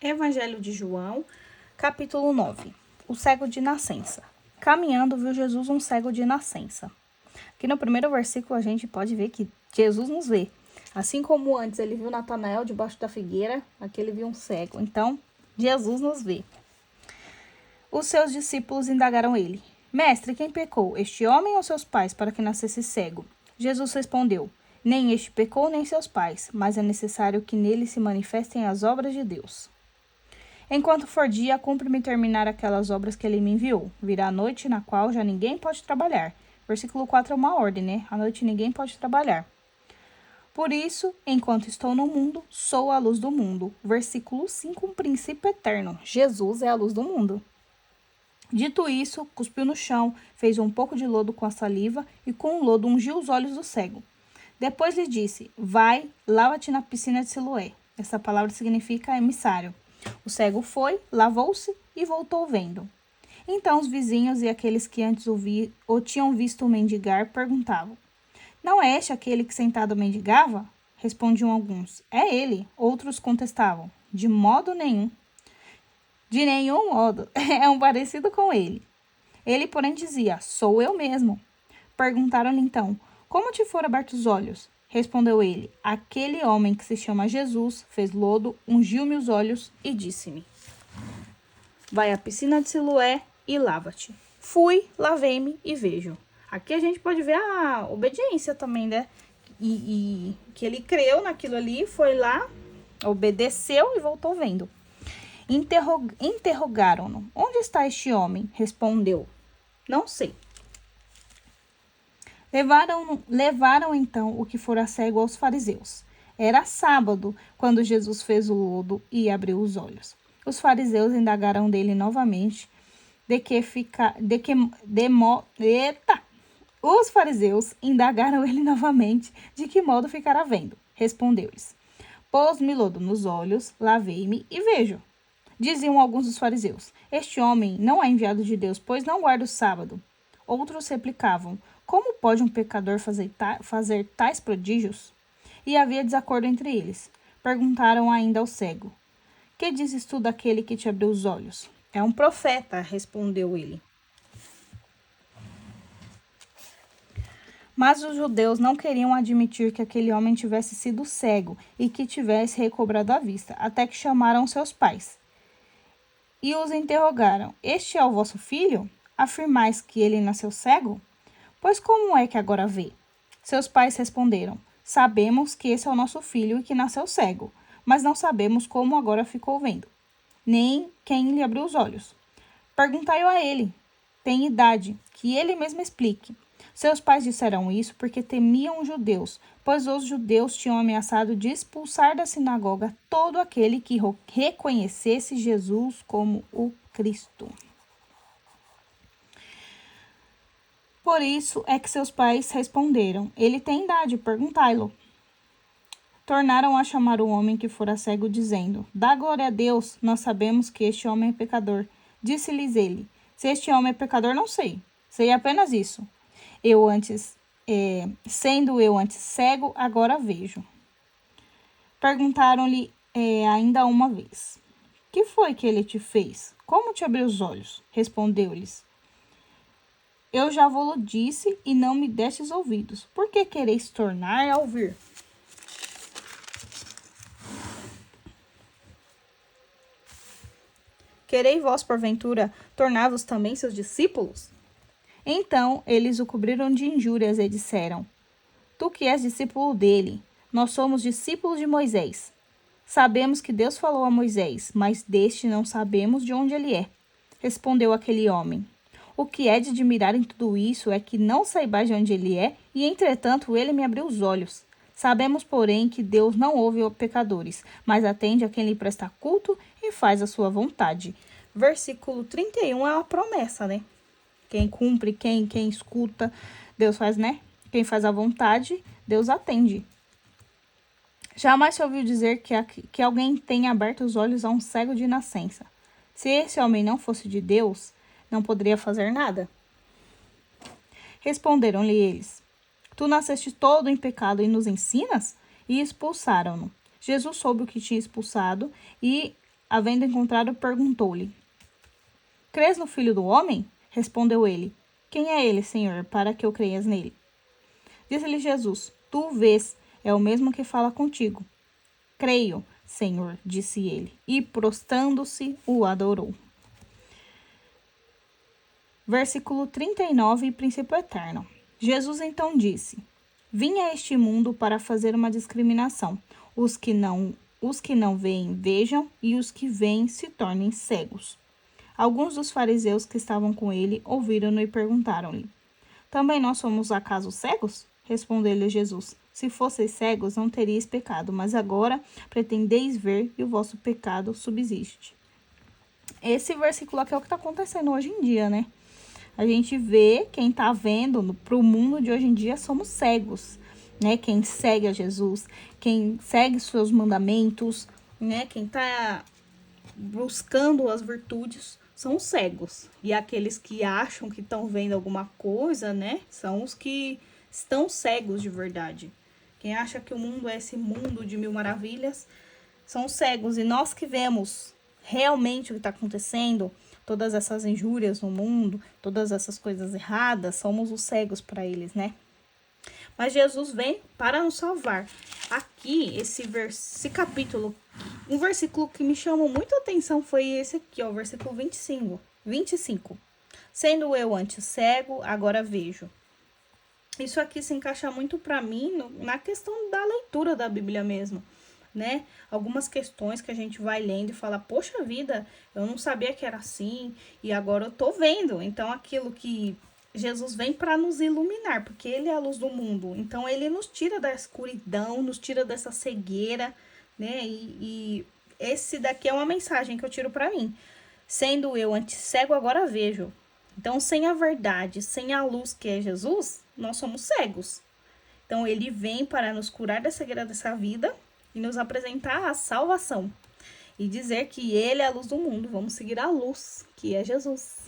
Evangelho de João, capítulo 9. O cego de nascença. Caminhando, viu Jesus um cego de nascença. Aqui no primeiro versículo a gente pode ver que Jesus nos vê. Assim como antes ele viu Natanael debaixo da figueira, aqui ele viu um cego. Então, Jesus nos vê. Os seus discípulos indagaram ele: Mestre, quem pecou, este homem ou seus pais, para que nascesse cego? Jesus respondeu: Nem este pecou, nem seus pais, mas é necessário que nele se manifestem as obras de Deus. Enquanto for dia, cumpre-me terminar aquelas obras que ele me enviou. Virá a noite na qual já ninguém pode trabalhar. Versículo 4 é uma ordem, né? À noite ninguém pode trabalhar. Por isso, enquanto estou no mundo, sou a luz do mundo. Versículo 5, um princípio eterno. Jesus é a luz do mundo. Dito isso, cuspiu no chão, fez um pouco de lodo com a saliva e com o lodo ungiu os olhos do cego. Depois lhe disse: Vai, lava-te na piscina de Siloé. Essa palavra significa emissário. O cego foi, lavou-se e voltou vendo. Então os vizinhos e aqueles que antes o tinham visto mendigar perguntavam: Não é este aquele que sentado mendigava? Respondiam alguns: É ele. Outros contestavam: De modo nenhum. De nenhum modo. É um parecido com ele. Ele, porém, dizia: Sou eu mesmo. Perguntaram-lhe então: Como te foram abertos os olhos? Respondeu ele: Aquele homem que se chama Jesus fez lodo, ungiu-me os olhos e disse-me: Vai à piscina de Siloé e lava-te. Fui, lavei-me e vejo. Aqui a gente pode ver a obediência também, né? E que ele creu naquilo ali, foi lá, obedeceu e voltou vendo. Interrogaram-no: Onde está este homem? Respondeu: Não sei. Levaram então o que fora cego aos fariseus. Era sábado, quando Jesus fez o lodo e abriu os olhos. Os fariseus indagaram dele novamente Os fariseus indagaram ele novamente de que modo ficara vendo. Respondeu-lhes: Pôs-me lodo nos olhos, lavei-me e vejo. Diziam alguns dos fariseus: Este homem não é enviado de Deus, pois não guarda o sábado. Outros replicavam: Como pode um pecador fazer tais prodígios? E havia desacordo entre eles. Perguntaram ainda ao cego: Que dizes tu daquele que te abriu os olhos? É um profeta, respondeu ele. Mas os judeus não queriam admitir que aquele homem tivesse sido cego e que tivesse recobrado a vista, até que chamaram seus pais. E os interrogaram: Este é o vosso filho? Afirmais que ele nasceu cego? Pois como é que agora vê? Seus pais responderam: Sabemos que esse é o nosso filho e que nasceu cego, mas não sabemos como agora ficou vendo, nem quem lhe abriu os olhos. Perguntai-o a ele. Tem idade, que ele mesmo explique. Seus pais disseram isso porque temiam os judeus, pois os judeus tinham ameaçado de expulsar da sinagoga todo aquele que reconhecesse Jesus como o Cristo. Por isso é que seus pais responderam: Ele tem idade, perguntai-lo. Tornaram a chamar o homem que fora cego, dizendo: Dá glória a Deus, nós sabemos que este homem é pecador. Disse-lhes ele: Se este homem é pecador, não sei. Sei apenas isso. Sendo eu antes cego, agora vejo. Perguntaram-lhe ainda uma vez: Que foi que ele te fez? Como te abriu os olhos? Respondeu-lhes: Eu já vos disse e não me destes ouvidos. Por que quereis tornar a ouvir? Quereis vós, porventura, tornar-vos também seus discípulos? Então eles o cobriram de injúrias e disseram: Tu que és discípulo dele, nós somos discípulos de Moisés. Sabemos que Deus falou a Moisés, mas deste não sabemos de onde ele é. Respondeu aquele homem: O que é de admirar em tudo isso é que não saibais de onde ele é, e entretanto ele me abriu os olhos. Sabemos, porém, que Deus não ouve pecadores, mas atende a quem lhe presta culto e faz a sua vontade. Versículo 31 é uma promessa, né? Quem cumpre, quem escuta, Deus faz, né? Quem faz a vontade, Deus atende. Jamais se ouviu dizer que alguém tenha aberto os olhos a um cego de nascença. Se esse homem não fosse de Deus, não poderia fazer nada. Responderam-lhe eles: Tu nasceste todo em pecado e nos ensinas? E expulsaram-no. Jesus soube o que tinha expulsado e havendo encontrado, perguntou-lhe: crês no Filho do Homem? Respondeu ele: quem é ele, Senhor, para que eu creias nele? Disse-lhe Jesus: tu o vês, é o mesmo que fala contigo. Creio, Senhor, disse ele, e prostrando-se, o adorou. Versículo 39, princípio eterno. Jesus então disse: vim a este mundo para fazer uma discriminação. Os que não veem, vejam, e os que veem se tornem cegos. Alguns dos fariseus que estavam com ele ouviram-no e perguntaram-lhe: também nós somos acaso cegos? Respondeu-lhe Jesus: se fosseis cegos, não teríeis pecado, mas agora pretendeis ver e o vosso pecado subsiste. Esse versículo aqui é o que está acontecendo hoje em dia, né? A gente vê, quem está vendo para o mundo de hoje em dia, somos cegos, né? Quem segue a Jesus, quem segue seus mandamentos, né? Quem está buscando as virtudes são os cegos. E aqueles que acham que estão vendo alguma coisa, né? São os que estão cegos de verdade. Quem acha que o mundo é esse mundo de mil maravilhas são os cegos. E nós que vemos realmente o que está acontecendo, todas essas injúrias no mundo, todas essas coisas erradas, somos os cegos para eles, né? Mas Jesus vem para nos salvar. Aqui, esse capítulo, um versículo que me chamou muito a atenção foi esse aqui, ó, o versículo 25. Sendo eu antes cego, agora vejo. Isso aqui se encaixa muito para mim na questão da leitura da Bíblia mesmo, né? Algumas questões que a gente vai lendo e fala: poxa vida, eu não sabia que era assim e agora eu tô vendo. Então, aquilo que Jesus vem para nos iluminar, porque ele é a luz do mundo. Então, ele nos tira da escuridão, nos tira dessa cegueira, né? E esse daqui é uma mensagem que eu tiro para mim. Sendo eu antes cego, agora vejo. Então, sem a verdade, sem a luz que é Jesus, nós somos cegos. Então, ele vem para nos curar da cegueira dessa vida e nos apresentar a salvação. E dizer que ele é a luz do mundo. Vamos seguir a luz, que é Jesus.